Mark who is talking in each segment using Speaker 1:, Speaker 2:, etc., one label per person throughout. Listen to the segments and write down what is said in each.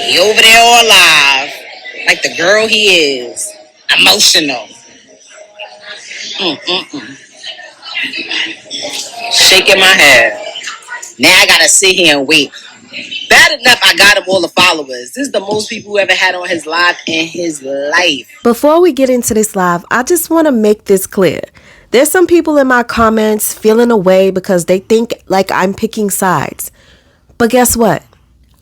Speaker 1: He over there all alive, like the girl he is, emotional. Shaking my head. Now I gotta sit here and wait. Bad enough I got him all the followers. This is the most people who ever had on his live in his life.
Speaker 2: Before we get into this live, I just want to make this clear. There's some people in my comments feeling away because they think like I'm picking sides. But guess what?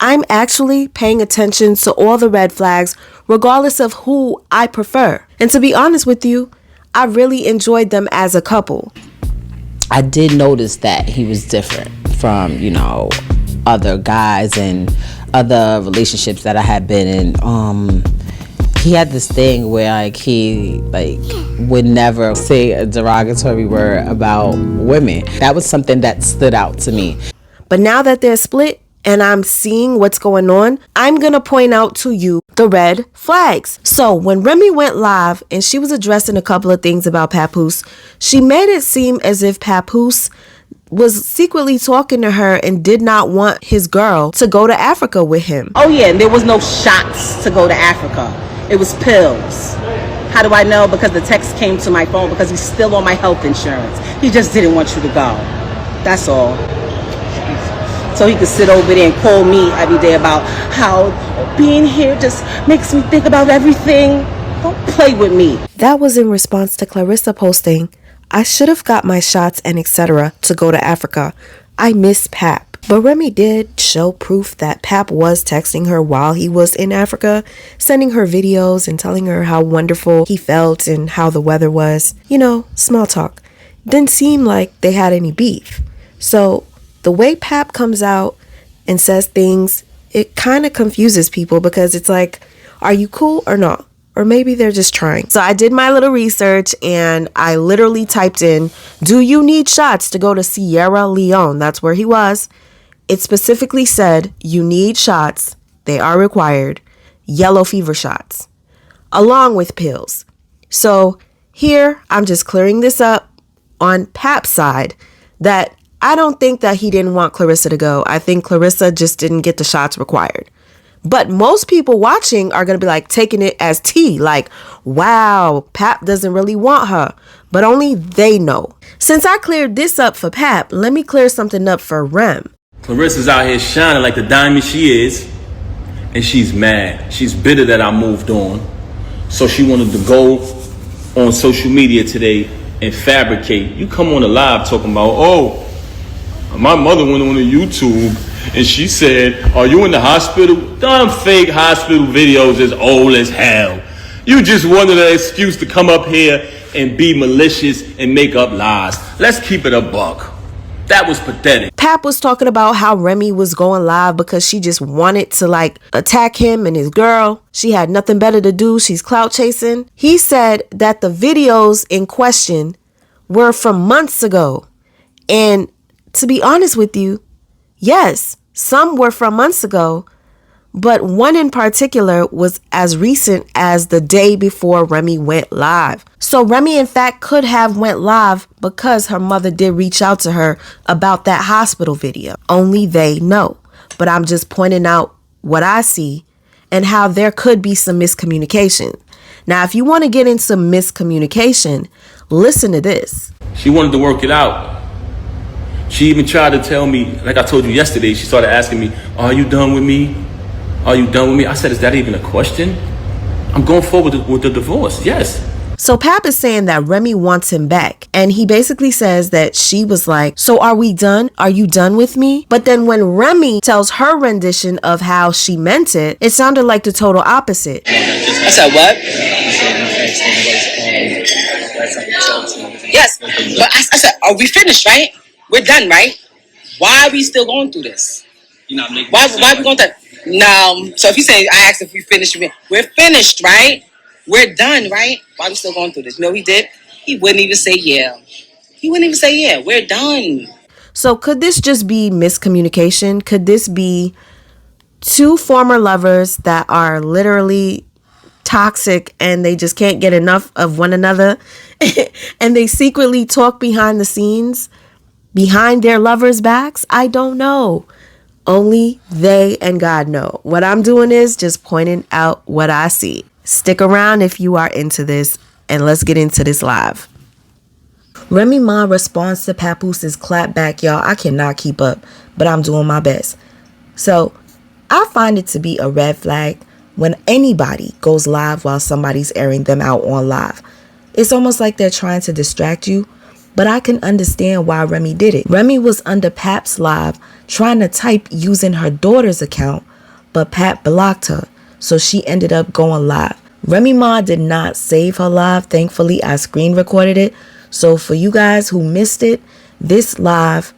Speaker 2: I'm actually paying attention to all the red flags, regardless of who I prefer. And to be honest with you, I really enjoyed them as a couple.
Speaker 3: I did notice that he was different from, other guys and other relationships that I had been in. He had this thing where he would never say a derogatory word about women. That was something that stood out to me.
Speaker 2: But now that they're split and I'm seeing what's going on, I'm going to point out to you the red flags. So when Remy went live and she was addressing a couple of things about Papoose, she made it seem as if Papoose was secretly talking to her and did not want his girl to go to Africa with him.
Speaker 1: Oh yeah, and there was no shots to go to Africa. It was pills. How do I know? Because the text came to my phone because he's still on my health insurance. He just didn't want you to go. That's all. So he could sit over there and call me every day about how being here just makes me think about everything. Don't play with me.
Speaker 2: That was in response to Clarissa posting, I should have got my shots and etc. to go to Africa. I miss Pap. But Remy did show proof that Pap was texting her while he was in Africa, sending her videos and telling her how wonderful he felt and how the weather was. Small talk. Didn't seem like they had any beef. So the way Pap comes out and says things, it kind of confuses people because it's like, are you cool or not? Or maybe they're just trying. So I did my little research and I literally typed in, do you need shots to go to Sierra Leone? That's where he was. It specifically said, you need shots. They are required. Yellow fever shots, along with pills. So here, I'm just clearing this up on Pap's side that I don't think that he didn't want Clarissa to go. I think Clarissa just didn't get the shots required. But most people watching are going to be like taking it as tea. Like, wow, Pap doesn't really want her. But only they know. Since I cleared this up for Pap, let me clear something up for Rem.
Speaker 4: Clarissa's out here shining like the diamond she is. And she's mad. She's bitter that I moved on. So she wanted to go on social media today and fabricate. You come on the live talking about, my mother went on the YouTube and she said, are you in the hospital? Them fake hospital videos is old as hell. You just wanted an excuse to come up here and be malicious and make up lies. Let's keep it a buck. That was pathetic.
Speaker 2: Pap was talking about how Remy was going live because she just wanted to attack him and his girl. She had nothing better to do. She's clout chasing. He said that the videos in question were from months ago. And to be honest with you, yes, some were from months ago, but one in particular was as recent as the day before Remy went live. So Remy, in fact, could have went live because her mother did reach out to her about that hospital video. Only they know. But I'm just pointing out what I see and how there could be some miscommunication. Now, if you want to get into miscommunication, listen to this.
Speaker 4: She wanted to work it out. She even tried to tell me, like I told you yesterday, she started asking me, are you done with me? Are you done with me? I said, is that even a question? I'm going forward with the divorce, yes.
Speaker 2: So Pap is saying that Remy wants him back. And he basically says that she was like, so are we done? Are you done with me? But then when Remy tells her rendition of how she meant it, it sounded like the total opposite.
Speaker 1: I said, what? Yes, but I said, are we finished, right? We're done, right? Why are we still going through this?
Speaker 4: You're not making
Speaker 1: why are we going through? No. So if you say, I asked if we finished, we're finished, right? We're done, right? Why are we still going through this? You know what he did? He wouldn't even say yeah. He wouldn't even say yeah. We're done.
Speaker 2: So could this just be miscommunication? Could this be two former lovers that are literally toxic and they just can't get enough of one another and they secretly talk behind the scenes, behind their lovers' backs? I don't know. Only they and God know. What I'm doing is just pointing out what I see. Stick around if you are into this, and let's get into this live. Remy Ma responds to Papoose's clapback, y'all. I cannot keep up, but I'm doing my best. So, I find it to be a red flag when anybody goes live while somebody's airing them out on live. It's almost like they're trying to distract you, but I can understand why Remy did it. Remy was under Pap's live trying to type using her daughter's account, but Pap blocked her, so she ended up going live. Remy Ma did not save her live. Thankfully, I screen recorded it. So for you guys who missed it, this live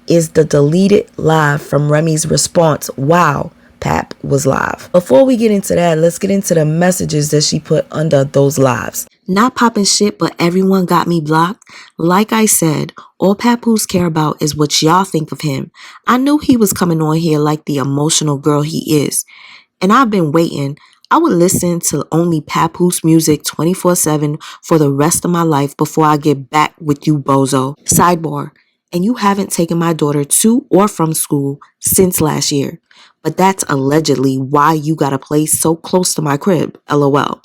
Speaker 2: is the deleted live from Remy's response while Pap was live. Before we get into that, let's get into the messages that she put under those lives. Not popping shit, but everyone got me blocked. Like I said, all Papoose care about is what y'all think of him. I knew he was coming on here like the emotional girl he is. And I've been waiting. I would listen to only Papoose music 24/7 for the rest of my life before I get back with you, bozo. Sidebar, and you haven't taken my daughter to or from school since last year. But that's allegedly why you got a place so close to my crib, LOL.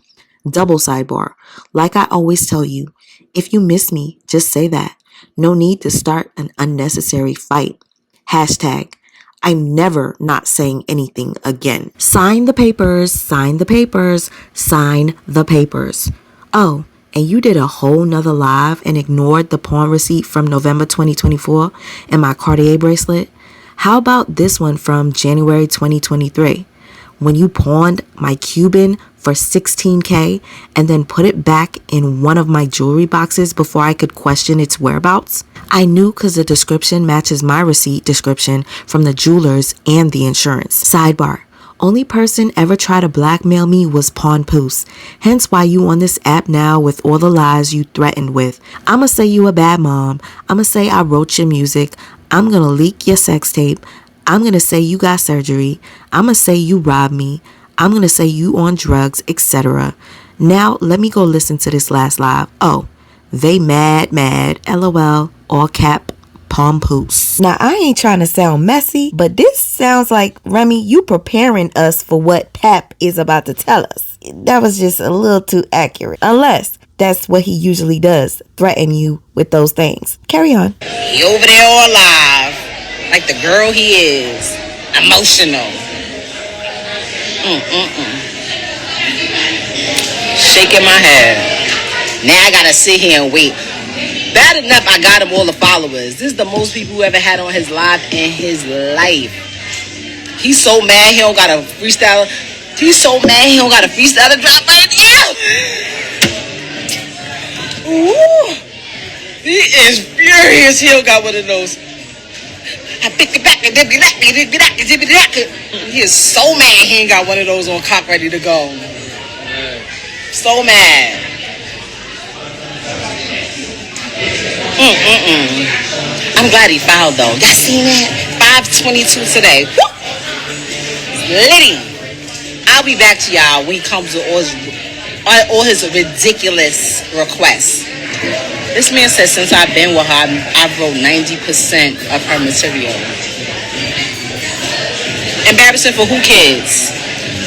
Speaker 2: Double sidebar, like I always tell you, if you miss me, just say that. No need to start an unnecessary fight. Hashtag, I'm never not saying anything again. Sign the papers, sign the papers, sign the papers. Oh, and you did a whole nother live and ignored the pawn receipt from November 2024 and my Cartier bracelet? How about this one from January 2023? When you pawned my Cuban for $16K and then put it back in one of my jewelry boxes before I could question its whereabouts? I knew because the description matches my receipt description from the jewelers and the insurance. Sidebar. Only person ever tried to blackmail me was Papoose. Hence why you on this app now with all the lies you threatened with. I'ma say you a bad mom. I'ma say I wrote your music. I'm gonna leak your sex tape. I'm gonna say you got surgery. I'ma say you robbed me. I'm gonna say you on drugs, etc. Now let me go listen to this last live. Oh, they mad, LOL, all cap, Papoose. Now I ain't trying to sound messy, but this sounds like, Remy, you preparing us for what Pap is about to tell us. That was just a little too accurate. Unless that's what he usually does, threaten you with those things. Carry on.
Speaker 1: He over there all live, like the girl he is, emotional. Shaking my head. Now I gotta sit here and wait. Bad enough I got him all the followers. This is the most people who ever had on his live in his life. He's so mad he don't got a freestyle. He's so mad he don't got a freestyle to drop right now. Ooh. He is furious he don't got one of those. He is so mad he ain't got one of those on cock ready to go. So mad. I'm glad he filed though. Y'all seen that? 5:22 today. Woo! Liddy. I'll be back to y'all when he comes with all his ridiculous requests. This man says since I've been with her, I've wrote 90% of her material. Embarrassing for who kids?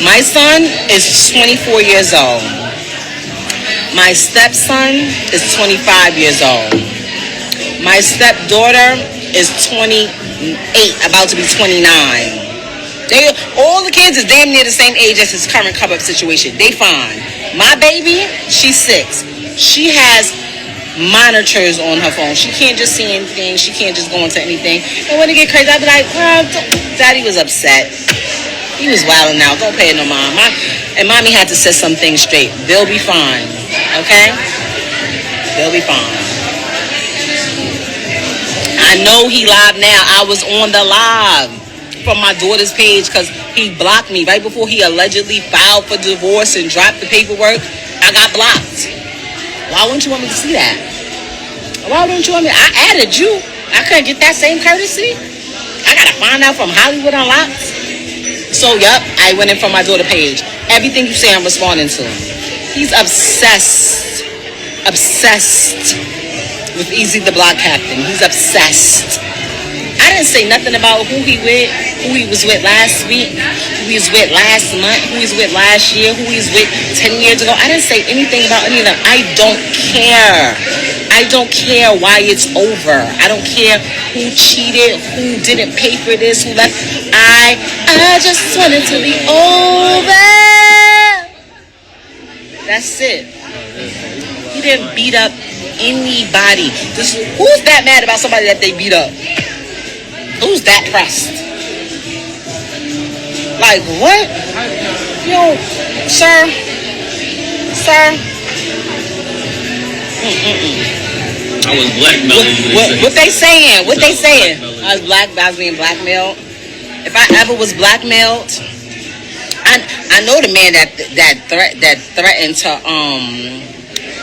Speaker 1: My son is 24 years old. My stepson is 25 years old. My stepdaughter is 28, about to be 29. All the kids is damn near the same age as his current come-up situation. They fine. My baby, she's 6. She has monitors on her phone. She can't just see anything. She can't just go into anything. And when it get crazy, I'll be like, Daddy was upset. He was wilding out. Don't pay it no mind. And Mommy had to set some things straight. They'll be fine. Okay? They'll be fine. I know he live now. I was on the live from my daughter's page because he blocked me right before he allegedly filed for divorce and dropped the paperwork. I got blocked. Why wouldn't you want me to see that? Why wouldn't you want me? I added you. I couldn't get that same courtesy. I gotta find out from Hollywood Unlocked. So, yup, I went in from my daughter page. Everything you say, I'm responding to. He's obsessed. Obsessed with Easy the Block Captain. He's obsessed. I didn't say nothing about who he was with last week, who he was with last month, who he was with last year, who he was with 10 years ago. I didn't say anything about any of them. I don't care. I don't care why it's over. I don't care who cheated, who didn't pay for this, who left. I just want it to be over. That's it. He didn't beat up anybody. Who's that mad about somebody that they beat up? Who's that pressed? Like, what? Yo, sir?
Speaker 4: I was blackmailed.
Speaker 1: What they saying? What they saying? I was being blackmailed. If I ever was blackmailed, I know the man that threatened to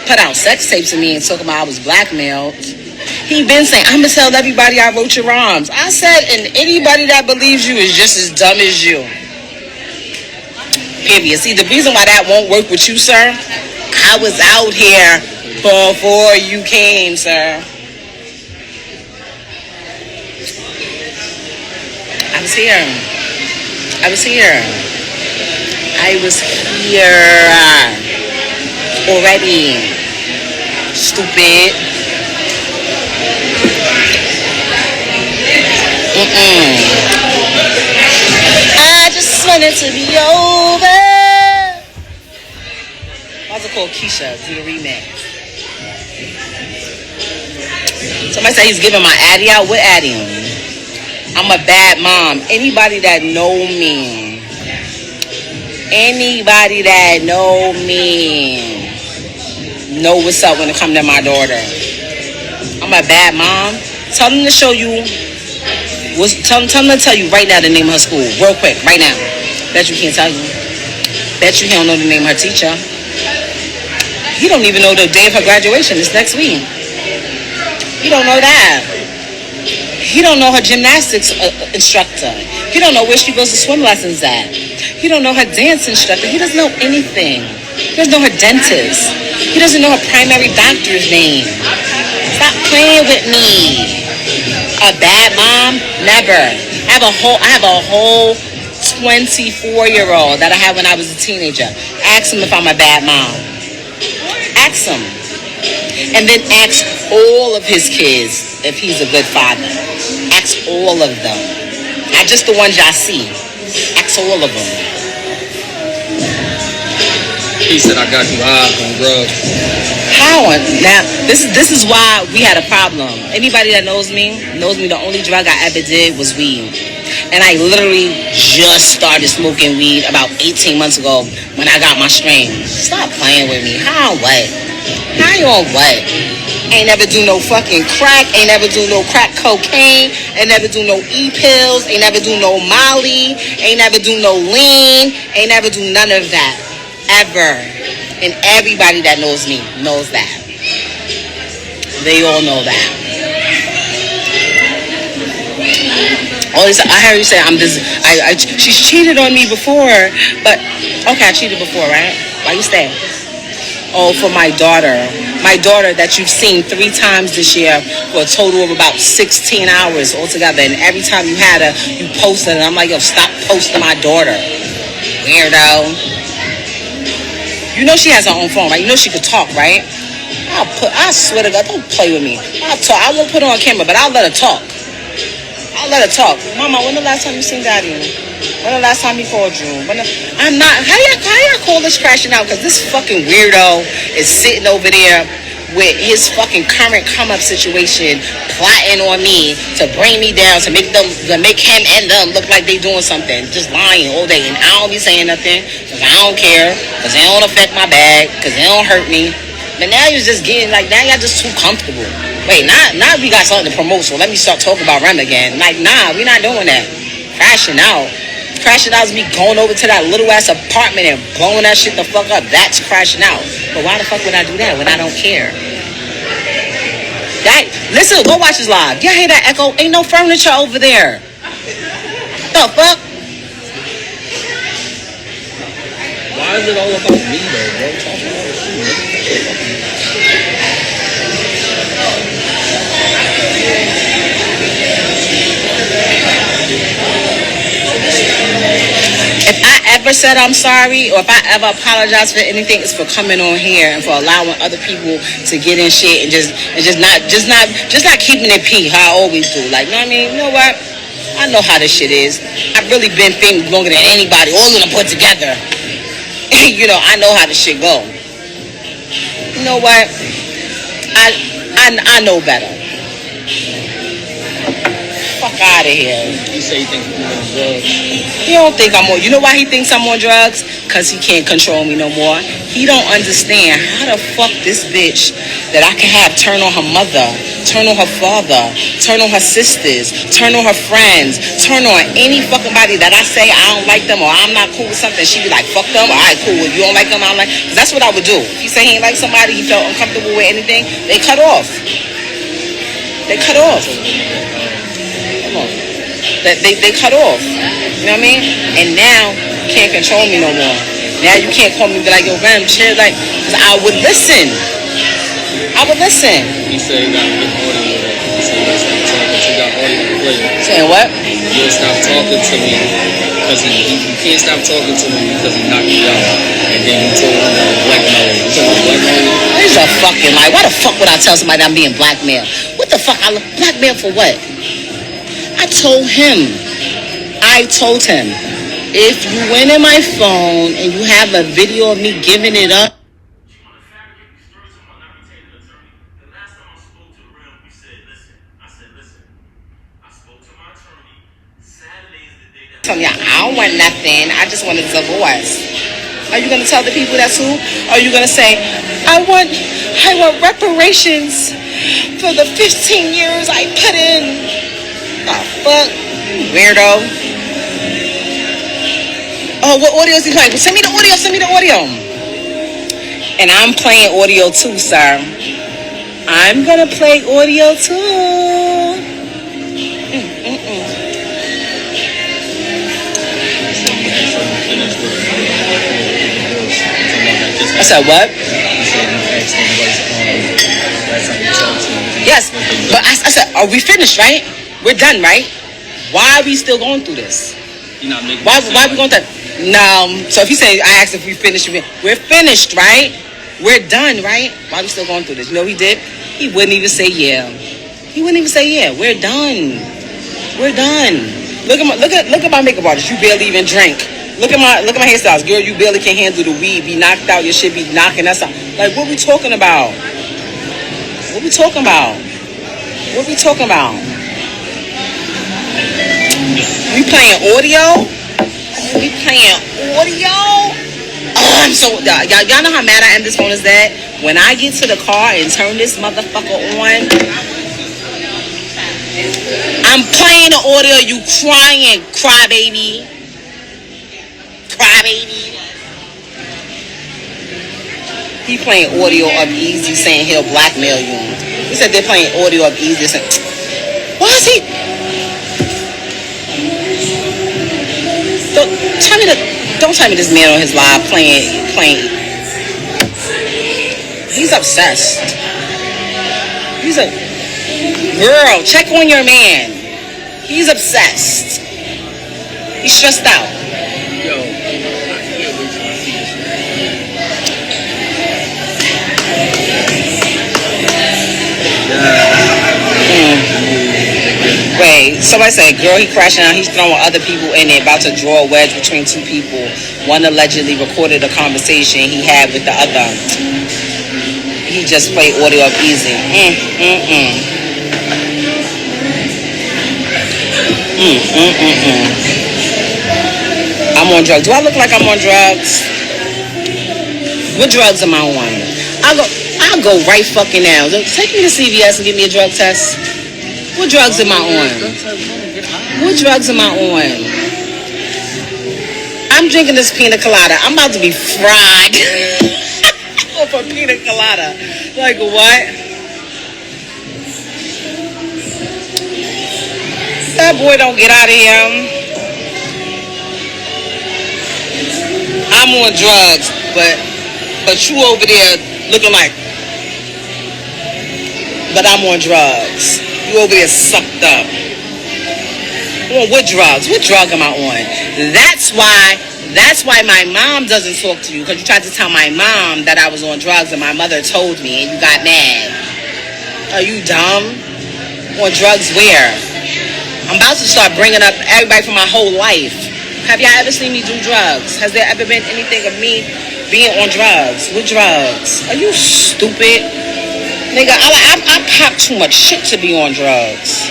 Speaker 1: put out sex tapes of me and talking about I was blackmailed. He been saying, I'm gonna tell everybody I wrote your rhymes. I said, and anybody that believes you is just as dumb as you. Period. See, the reason why that won't work with you, sir, I was out here before you came, sir. I was here already. Stupid. I just want it to be over. Why's it called Keisha? Do the remix. Somebody said he's giving my Addy out. What Addy? I'm a bad mom. Anybody that know me know what's up when it comes to my daughter. I'm a bad mom. Tell them to show you. Tell them to tell you right now the name of her school, real quick, right now. Bet you can't tell you. Bet you he don't know the name of her teacher. He don't even know the day of her graduation. It's next week. He don't know that. He don't know her gymnastics instructor. He don't know where she goes to swim lessons at. He don't know her dance instructor. He doesn't know anything. He doesn't know her dentist. He doesn't know her primary doctor's name. Stop playing with me. A bad mom? Never. I have a whole 24-year-old that I had when I was a teenager. Ask him if I'm a bad mom. Ask him. And then ask all of his kids if he's a good father. Ask all of them. Not just the ones y'all see. Ask all of them.
Speaker 5: He said I got you high on drugs.
Speaker 1: How? Now, this is why we had a problem. Anybody that knows me the only drug I ever did was weed. And I literally just started smoking weed about 18 months ago when I got my strain. Stop playing with me. How what? How you on what? Ain't never do no fucking crack. Ain't never do no crack cocaine. Ain't never do no E-pills. Ain't never do no Molly. Ain't never do no lean. Ain't never do none of that. Ever. And everybody that knows me knows that. They all know that. I heard you say she's cheated on me before, but okay, I cheated before, right? Why you stay? Oh, for my daughter that you've seen 3 times this year for a total of about 16 hours altogether, and every time you had her, you posted, and I'm like, yo, stop posting my daughter, weirdo. You know she has her own phone, right? You know she could talk, right? I swear to God, don't play with me. I won't put her on camera, but I'll let her talk. Mama, when the last time you seen Daddy? When the last time he called you? I'm not. How y'all call this crashing out? Because this fucking weirdo is sitting over there with his fucking current come-up situation, plotting on me to bring me down, to make him and them look like they doing something, just lying all day. And I don't be saying nothing because I don't care, because it don't affect my bag, because it don't hurt me. But now you're just getting like, now y'all just too comfortable. Wait, now we got something to promote, so let me start talking about Rem again. Like, nah, we not doing that. Crashing out is me going over to that little ass apartment and blowing that shit the fuck up. That's crashing out. But why the fuck would I do that when I don't care? Listen, go watch this live. Y'all hear that echo? Ain't no furniture over there. The fuck?
Speaker 5: Why is it all about me though, bro? Talk about shit.
Speaker 1: If I ever said I'm sorry, or if I ever apologize for anything, it's for coming on here and for allowing other people to get in shit and just not keeping it pee how I always do. Like, you know what I mean? You know what? I know how this shit is. I've really been famous longer than anybody, all of them put together. You know, I know how this shit go. You know what? I know better. Fuck out of here.
Speaker 5: You say you think you're on drugs?
Speaker 1: He don't think I'm on. You know why he thinks I'm on drugs? Cause he can't control me no more. He don't understand how the fuck this bitch that I can have turn on her mother, turn on her father, turn on her sisters, turn on her friends, turn on any fucking body that I say I don't like them or I'm not cool with something. She be like, fuck them. All right, cool. If you don't like them, I don't like. Cause that's what I would do. If he say he ain't like somebody, he felt uncomfortable with anything, they cut off. They cut off. They cut off. You know what I mean? And now you can't control me no more. Now you can't call me and be like, yo, Rem, chill. Like, cause I would listen. I would listen.
Speaker 5: He said he got to get audio. He said he stop talking. He got audio to play.
Speaker 1: Saying what?
Speaker 5: You'll stop talking to me because you can't stop talking to me because he knocked you out. And then you told him that blackmail. You told him blackmail.
Speaker 1: This is a fucking lie. Why the fuck would I tell somebody I'm being blackmailed? What the fuck? Blackmail for what? I told him, if you went in my phone and you have a video of me giving it up, I don't want nothing. I just want a divorce. Are you gonna tell the people that's who? Or are you gonna say, I want reparations for the 15 years I put in? Oh, fuck, weirdo. Oh, what audio is he playing? Send me the audio. And I'm playing audio too, sir. I'm gonna play audio too. I said what? Yes, but I said, are we finished, right? We're done, right? Why are we still going through this?
Speaker 5: You're not making
Speaker 1: Why are we going through? No. So if you say, I asked if we finished, we're finished, right? We're done, right? Why are we still going through this? You know what he did? He wouldn't even say yeah. We're done. We're done. Look at my makeup artist. You barely even drink. Look at my hairstyles. Girl, you barely can handle the weed. Be knocked out. Your shit be knocking us out. Like, what we talking about? We playing audio? I'm so y'all know how mad I am. This phone is that when I get to the car and turn this motherfucker on, I'm playing the audio. You crying, crybaby. He playing audio of Easy saying he'll blackmail you. He said they're playing audio of Easy saying, why is he? Don't tell me this man on his live playing. He's obsessed. Girl, check on your man. He's obsessed. He's stressed out.
Speaker 5: Yo, I can't wait till I see this.
Speaker 1: Wait, somebody said, girl, he crashing out. He's throwing other people in there, about to draw a wedge between two people. One allegedly recorded a conversation he had with the other. He just played audio of Easy. I'm on drugs. Do I look like I'm on drugs? What drugs am I on? I'll go right fucking now. Take me to CVS and give me a drug test. What drugs am I on? I'm drinking this pina colada. I'm about to be fried off a pina colada. Like what? That boy don't get out of here. I'm on drugs, but you over there looking like. But I'm on drugs. You over there sucked up. On what drugs? What drug am I on? That's why That's why my mom doesn't talk to you, because you tried to tell my mom that I was on drugs and my mother told me and you got mad. Are you dumb? On drugs where? I'm about to start bringing up everybody from my whole life. Have y'all ever seen me do drugs? Has there ever been anything of me being on drugs? With drugs? Are you stupid? Nigga, I pop too much shit to be on drugs.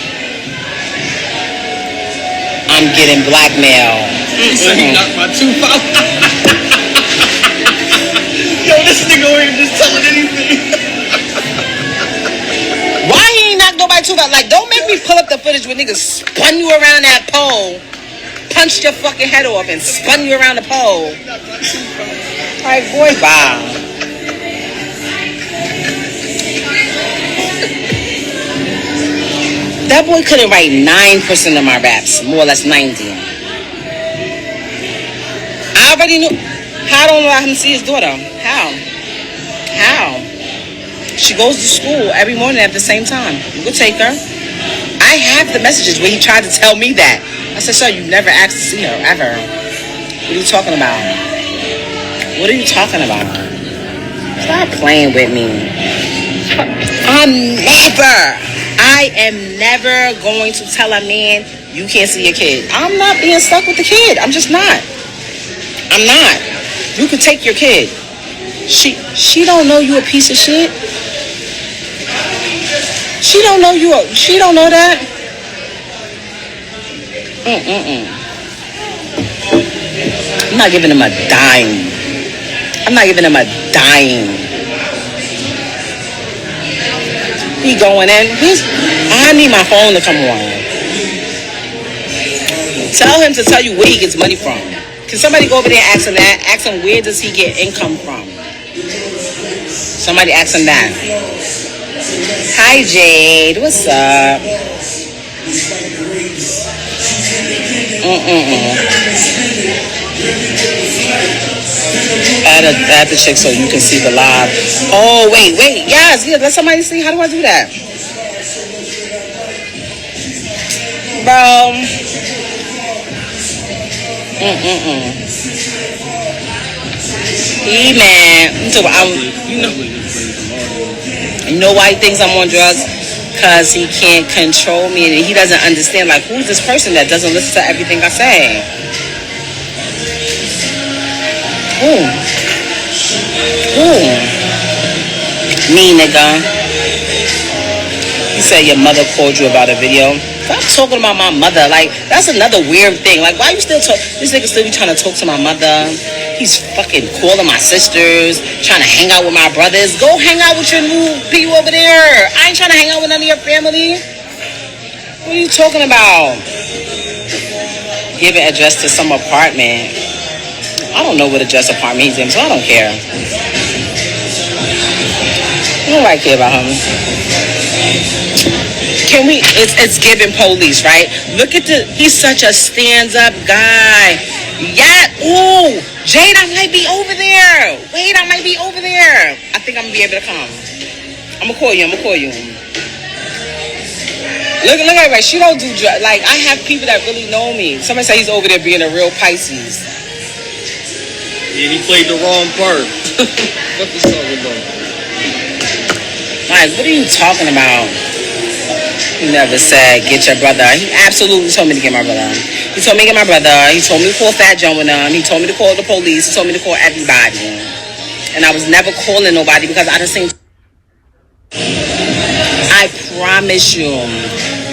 Speaker 1: I'm getting blackmailed.
Speaker 5: He said he knocked my tooth out. Yo, this nigga ain't just telling anything.
Speaker 1: Why he ain't knocked nobody tooth out? Like, don't make me pull up the footage where niggas spun you around that pole, punched your fucking head off, and spun you around the pole. Like, boy, wow. That boy couldn't write 9% of my raps, more or less 90. I already knew. How I don't allow him to see his daughter? How? She goes to school every morning at the same time. You could take her. I have the messages where he tried to tell me that. I said, sir, you never asked to see her, ever. What are you talking about? What are you talking about? Stop playing with me. I am never going to tell a man you can't see your kid. I'm not being stuck with the kid. I'm just not. I'm not. You can take your kid. She don't know you a piece of shit. She don't know she don't know that. I'm not giving him a dime. He going in. I need my phone to come on. Tell him to tell you where he gets money from. Can somebody go over there and ask him that? Ask him where does he get income from? Somebody ask him that. Hi Jade, what's up? Add the chick so you can see the live. Oh wait, yes, let somebody see. How do I do that? Bro. Man, you know why he thinks I'm on drugs? Because he can't control me and he doesn't understand, like, who's this person that doesn't listen to everything I say? Who? Me, nigga. You said your mother called you about a video. Stop talking about my mother. Like, that's another weird thing. Like, why you still talk? This nigga still be trying to talk to my mother. He's fucking calling my sisters, trying to hang out with my brothers. Go hang out with your new people over there. I ain't trying to hang out with none of your family. What are you talking about? Giving address to some apartment. I don't know what address apartment he's in, so I don't care. Nobody care about him. Can we, it's giving police, right? Look at he's such a stands-up guy. Yeah, ooh, Jade, I might be over there. Wait, I might be over there. I think I'm gonna be able to come. I'm gonna call you. Look at her, right? She don't do drugs. Like, I have people that really know me. Somebody say he's over there being a real Pisces.
Speaker 5: Yeah, he played the wrong part. What you talking about?
Speaker 1: Like, what are you talking about? He never said, get your brother. He absolutely told me to get my brother. He told me to get my brother. He told me to call Fat Joe and them. He told me to call the police. He told me to call everybody. And I was never calling nobody because I done seen... I promise you,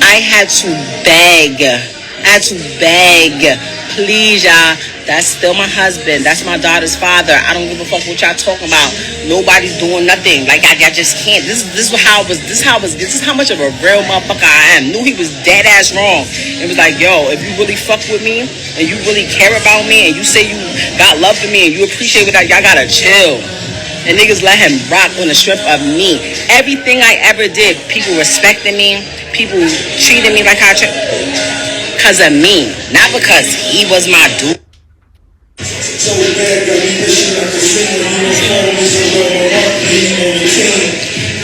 Speaker 1: I had to beg. Please, y'all. That's still my husband. That's my daughter's father. I don't give a fuck what y'all talking about. Nobody's doing nothing. Like, I just can't. This is how much of a real motherfucker I am. Knew he was dead ass wrong. It was like, yo, if you really fuck with me and you really care about me and you say you got love for me and you appreciate what y'all gotta chill. And niggas let him rock on the strength of me. Everything I ever did, people respected me. People treated me like I because of me, not because he was my dude.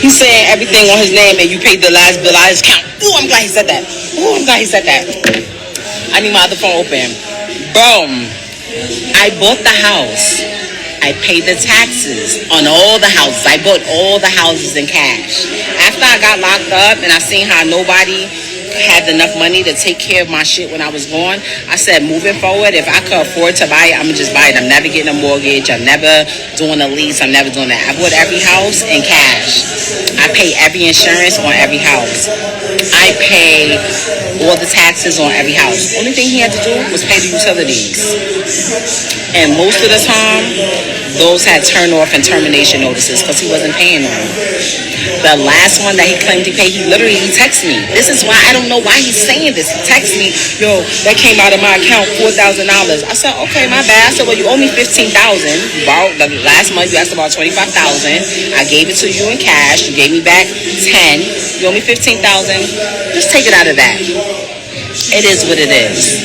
Speaker 1: He's saying everything on his name and you paid the last bill out his account. Ooh, I'm glad he said that. I need my other phone open. Boom. I bought the house. I paid the taxes on all the houses. I bought all the houses in cash. After I got locked up and I seen how nobody had enough money to take care of my shit when I was gone, I said, moving forward, if I could afford to buy it, I'm gonna just buy it. I'm never getting a mortgage. I'm never doing a lease. I'm never doing that. I bought every house in cash. I pay every insurance on every house. I pay all the taxes on every house. Only thing he had to do was pay the utilities. And most of the time, those had turn off and termination notices because he wasn't paying them. The last one that he claimed he paid, he texted me. This is why I don't know why he's saying this. He texted me, yo, that came out of my account, $4,000. I said, okay, my bad. I said, well, you owe me $15,000. You borrowed the last month. You asked about $25,000. I gave it to you in cash. You gave me back 10. You owe me $15,000. Just take it out of that. It is what it is.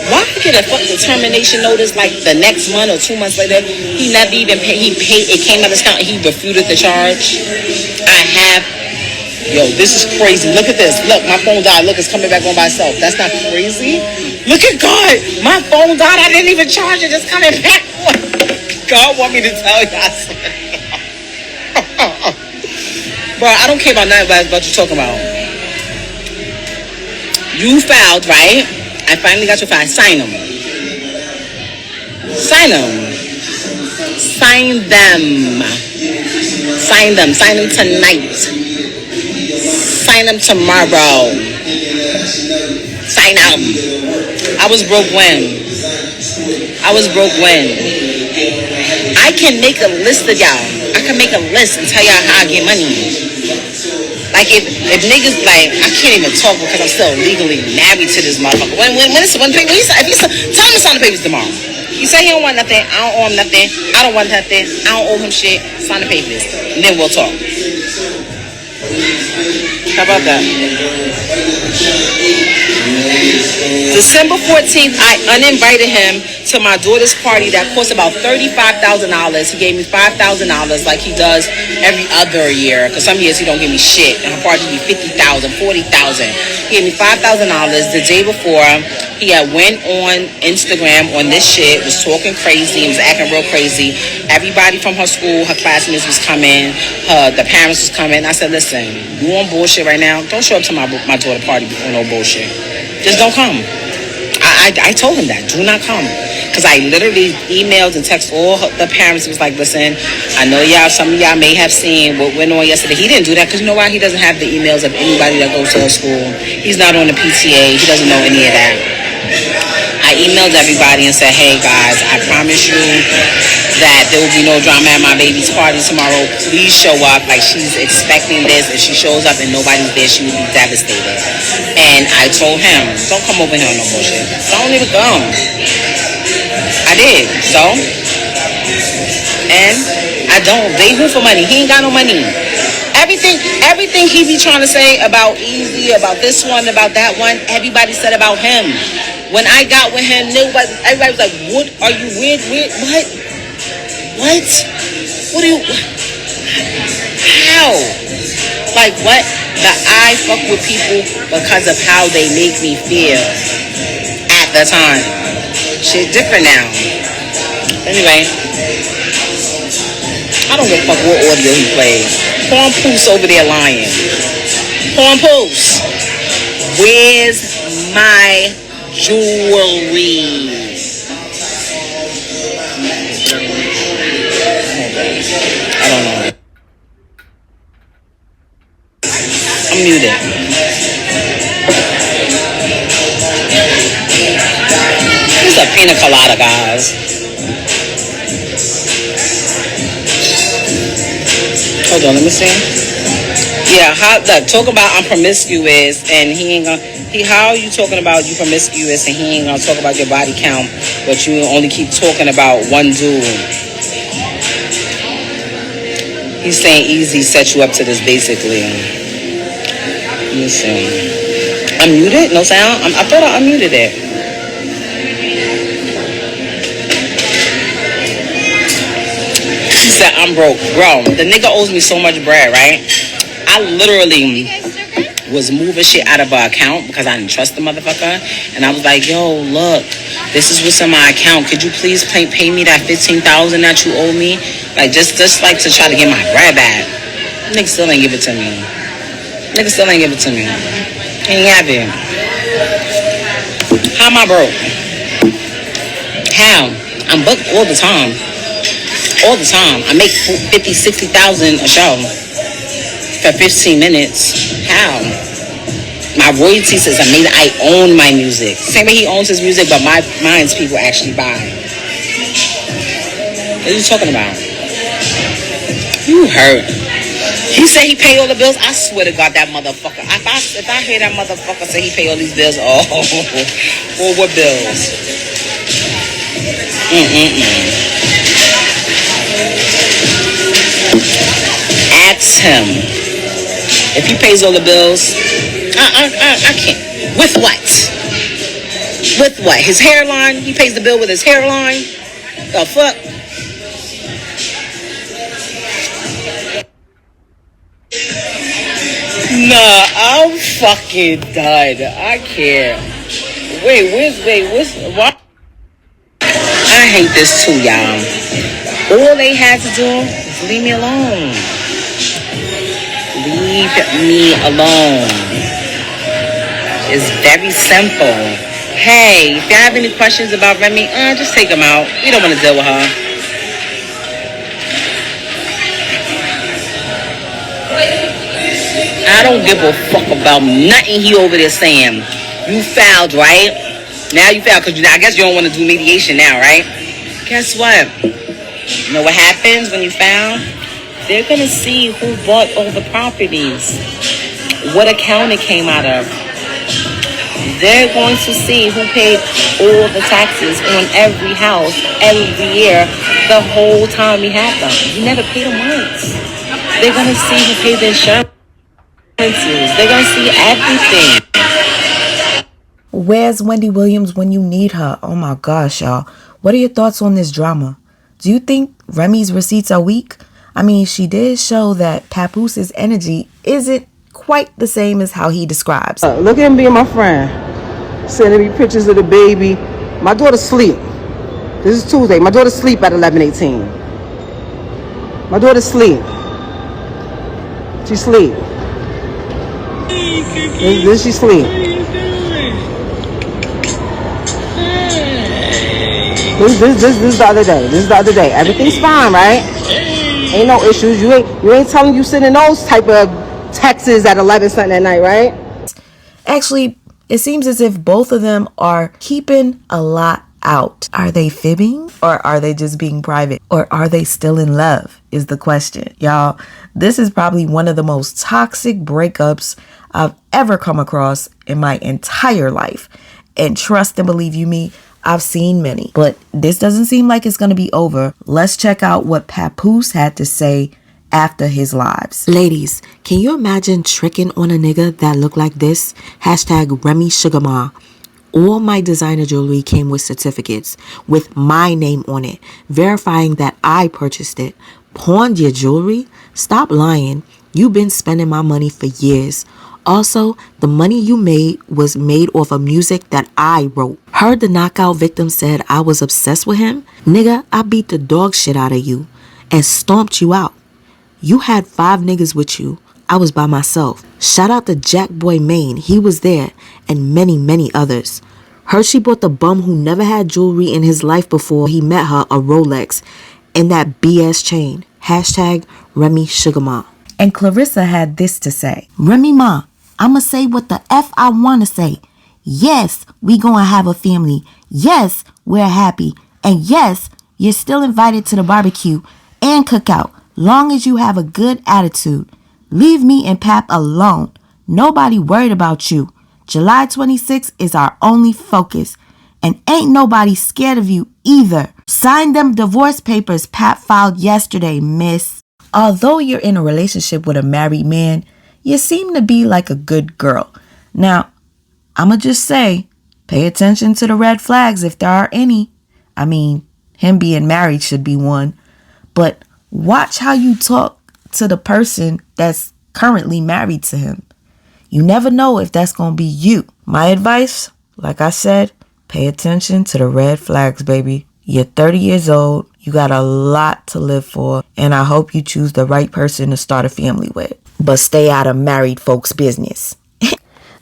Speaker 1: Why get a fucking termination notice like the next month or 2 months later? He never even paid. He paid. It came out of his account. He refuted the charge. Yo, this is crazy. Look at this. Look, my phone died. Look, it's coming back on by itself. That's not crazy. Look at God. My phone died. I didn't even charge it. It's coming back on. God want me to tell y'all something. Bro, I don't care about nothing about what you're talking about. You filed, right? I finally got your file. Sign them. Sign them. Sign them. Sign them. Sign them tonight. Sign them tomorrow. Sign them. I was broke when? I can make a list of y'all. I can make a list and tell y'all how I get money. Like if niggas like I can't even talk because I'm still legally married to this motherfucker. When tell him to sign the papers tomorrow. You say he don't want nothing, I don't owe him nothing, I don't want nothing, I don't owe him shit, sign the papers. And then we'll talk. How about that? December 14th, I uninvited him to my daughter's party that cost about $35,000. He gave me $5,000 like he does every other year. Because some years he don't give me shit. And her party be $50,000, $40,000. He gave me $5,000 the day before. He had went on Instagram on this shit, was talking crazy, was acting real crazy. Everybody from her school, her classmates was coming, the parents was coming. I said, listen, you on bullshit right now? Don't show up to my daughter party before no bullshit. Just don't come. I told him that. Do not come. Because I literally emailed and texted all the parents. It was like, listen, I know some of y'all may have seen what went on yesterday. He didn't do that because you know why? He doesn't have the emails of anybody that goes to her school. He's not on the PTA. He doesn't know any of that. I emailed everybody and said, hey guys, I promise you that there will be no drama at my baby's party tomorrow. Please show up. Like, she's expecting this. If she shows up and nobody's there, she will be devastated. And I told him, don't come over here on no bullshit. Don't even come. I did. So, and I don't. They who for money. He ain't got no money. Everything he be trying to say about Easy, about this one, about that one, everybody said about him. When I got with him, everybody was like, what are you weird? What? What? What are you? How? Like what? That I fuck with people because of how they make me feel at the time. Shit different now. Anyway, I don't give a fuck what audio he plays. Papoose over there lying. Papoose, where's my jewelry? I don't know. I'm muted. This is a pina colada, guys. Hold on, let me see. Yeah, talk about I'm promiscuous and he ain't gonna. How are you talking about you promiscuous and he ain't gonna talk about your body count, but you only keep talking about one dude? He's saying Easy set you up to this, basically. Let me see. I'm muted? No sound? I thought I unmuted it. She said, I'm broke. Bro, the nigga owes me so much bread, right? I literally was moving shit out of her account because I didn't trust the motherfucker. And I was like, yo, look, this is what's in my account. Could you please pay me that $15,000 that you owe me? Like, just like to try to get my bread back. Nigga still ain't give it to me. He ain't have it. How am I broke? How? I'm booked all the time. I make 50, 60,000 a show for 15 minutes. How? My royalty says I own my music. Same way he owns his music, but mine's people actually buy. What are you talking about? You hurt. He said he paid all the bills. I swear to God, that motherfucker. If I hear that motherfucker say he paid all these bills, or what bills? Ask him if he pays all the bills. I can't. With what? His hairline? He pays the bill with his hairline? The fuck? Nah, I'm fucking done. I can't. Why? I hate this too, y'all. All they had to do was leave me alone. It's very simple. Hey, if you have any questions about Remy, just take them out. We don't want to deal with her. I don't give a fuck about nothing he over there saying. You fouled, right? Now you fouled because I guess you don't want to do mediation now, right? Guess what? You know what happens when you foul? They're going to see who bought all the properties, what account it came out of. They're going to see who paid all the taxes on every house every year the whole time we had them. You never paid them once. They're going to see who paid the insurance. They're going to see everything.
Speaker 2: Where's Wendy Williams when you need her? Oh my gosh, y'all. What are your thoughts on this drama? Do you think Remy's receipts are weak? I mean, she did show that Papoose's energy isn't quite the same as how he describes.
Speaker 1: Look at him being my friend. Sending me pictures of the baby. My daughter's asleep. This is Tuesday. My daughter's asleep at 11:18. My daughter's asleep. She's asleep. This she's asleep. This is the other day. This is the other day. Everything's fine, right? Ain't no issues. You ain't telling you sending those type of texts at 11 something at night, right?
Speaker 2: Actually, it seems as if both of them are keeping a lot out. Are they fibbing? Or are they just being private? Or are they still in love is the question. Y'all, this is probably one of the most toxic breakups I've ever come across in my entire life. And trust and believe you me, I've seen many. But this doesn't seem like it's going to be over. Let's check out what Papoose had to say after his lives. Ladies, can you imagine tricking on a nigga that looked like this? Hashtag Remy Sugar Ma. All my designer jewelry came with certificates with my name on it, verifying that I purchased it. Pawned your jewelry? Stop lying. You've been spending my money for years. Also, the money you made was made off of music that I wrote. Heard the knockout victim said I was obsessed with him? Nigga, I beat the dog shit out of you and stomped you out. You had 5 niggas with you. I was by myself. Shout out to Jack Boy Maine. He was there, and many, many others. Heard she bought the bum who never had jewelry in his life before he met her a Rolex and that BS chain. Hashtag Remy Sugar Ma. And Clarissa had this to say. Remy Ma, I'ma say what the F I wanna say. Yes, we gonna have a family. Yes, we're happy. And yes, you're still invited to the barbecue and cookout, long as you have a good attitude. Leave me and Pap alone. Nobody worried about you. July 26th is our only focus. And ain't nobody scared of you either. Sign them divorce papers Pap filed yesterday, miss. Although you're in a relationship with a married man, you seem to be like a good girl. Now, I'ma just say, pay attention to the red flags if there are any. I mean, him being married should be one. But watch how you talk to the person that's currently married to him. You never know if that's going to be you. My advice, like I said, pay attention to the red flags, baby. You're 30 years old. You got a lot to live for. And I hope you choose the right person to start a family with. But stay out of married folks' business.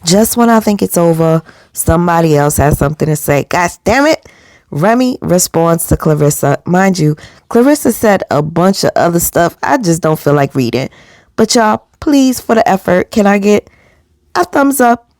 Speaker 2: Just when I think it's over, somebody else has something to say. Gosh damn it. Remy responds to Clarissa. Mind you, Clarissa said a bunch of other stuff I just don't feel like reading. But y'all, please, for the effort, can I get a thumbs up?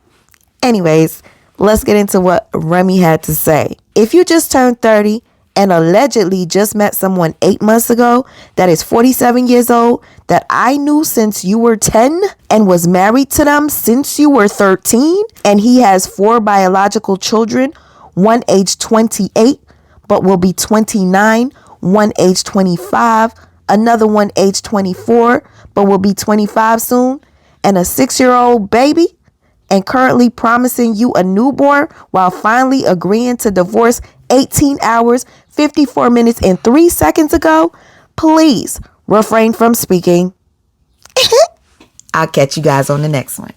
Speaker 2: Anyways, let's get into what Remy had to say. If you just turned 30 and allegedly just met someone 8 months ago that is 47 years old, that I knew since you were 10 and was married to them since you were 13, and he has 4 biological children, one age 28 but will be 29, one age 25, another one age 24 but will be 25 soon, and a 6-year-old baby, and currently promising you a newborn while finally agreeing to divorce 18 hours, 54 minutes, and 3 seconds ago, please refrain from speaking. I'll catch you guys on the next one.